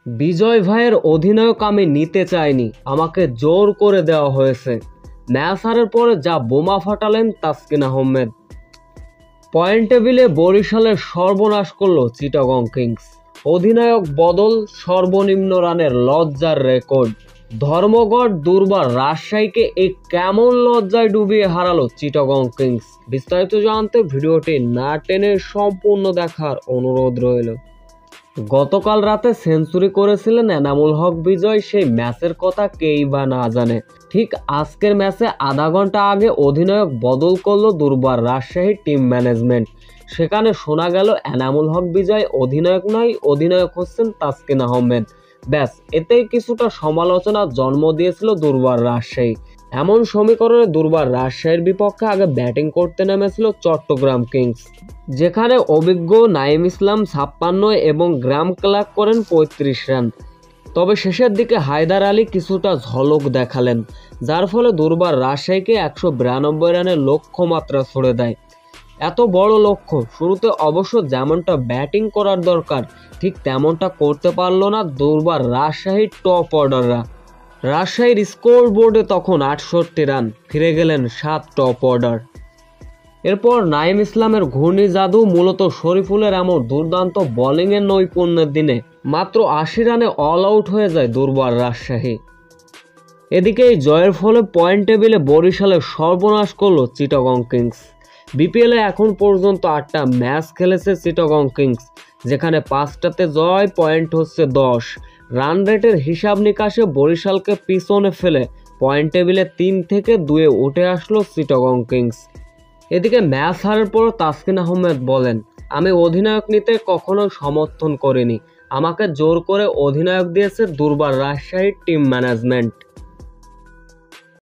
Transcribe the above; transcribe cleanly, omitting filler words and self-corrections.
বিজয় ভাইয়ের অধিনায়ক আমি নিতে চাইনি, আমাকে জোর করে দেওয়া হয়েছে। ম্যাচ হারার পরে যা বোমা ফাটালেন তাসকিন আহমেদ। পয়েন্ট টেবিলে বরিশালের সর্বনাশ করল চিটাগং কিংস। অধিনায়ক বদল, সর্বনিম্ন রানের লজ্জার রেকর্ড। ধর্মগড় দুর্বার রাজশাহীকে এই কেমন লজ্জায় ডুবিয়ে হারালো চিটাগং কিংস। বিস্তারিত জানতে ভিডিওটি না টেনে সম্পূর্ণ দেখার অনুরোধ রইল। গতকাল রাতে সেঞ্চুরি করেছিলেন এনামুল হক বিজয়, সেই ম্যাচের কথা কেই বা না জানে। ঠিক আজকের ম্যাচে আধা ঘন্টা আগে অধিনায়ক বদল করলো দুর্বার রাজশাহী টিম ম্যানেজমেন্ট। সেখানে শোনা গেল এনামুল হক বিজয় অধিনায়ক নয়, অধিনায়ক হচ্ছেন তাসকিন আহমেদ। ব্যাস, এতেই কিছুটা সমালোচনার জন্ম দিয়েছিল দুর্বার রাজশাহী। এমন সমীকরণে দুর্বার রাজশাহীর বিপক্ষে আগে ব্যাটিং করতে নেমেছিল চট্টগ্রাম কিংস, যেখানে অভিজ্ঞ নাইম ইসলাম 56 এবং গ্রাম ক্লার্ক করেন 35 রান। তবে শেষের দিকে হায়দার আলী কিছুটা ঝলক দেখালেন, যার ফলে দুর্বার রাজশাহীকে 192 রানের লক্ষ্যমাত্রা ছুড়ে দেয়। এত বড় লক্ষ্য শুরুতে অবশ্য যেমনটা ব্যাটিং করার দরকার ঠিক তেমনটা করতে পারল না দুর্বার রাজশাহীর টপ অর্ডাররা। রাজশাহীর স্কোর বোর্ডে তখন 68 রান, ফিরে গেলেন 7 টপ অর্ডার। এরপর নাইম ইসলামের ঘূর্ণি জাদু, মূলত শরীফুলের এমন দুর্দান্ত বোলিংয়ের নৈপুণ্যের দিনে মাত্র 80 রানে অল আউট হয়ে যায় দুর্বার রাজশাহী। এদিকে এই জয়ের ফলে পয়েন্ট টেবিলে বরিশালের সর্বনাশ করল চিটাগং কিংস। বিপিএলে এখন পর্যন্ত 8টা ম্যাচ খেলেছে চিটাগং কিংস, যেখানে 5টাতে জয়, পয়েন্ট হচ্ছে 10। রান রেটের হিসাব নিকাশে বরিশালকে পিছনে ফেলে পয়েন্ট টেবিলে 3 থেকে 2-এ উঠে আসলো চিটাগং কিংস। এদিকে ম্যাচ হারার পর তাসকিন আহমেদ বলেন, আমি অধিনায়ক নিতে কখনো সমর্থন করিনি, আমাকে জোর করে অধিনায়ক দিয়েছে দুর্বার রাজশাহীর টিম ম্যানেজমেন্ট।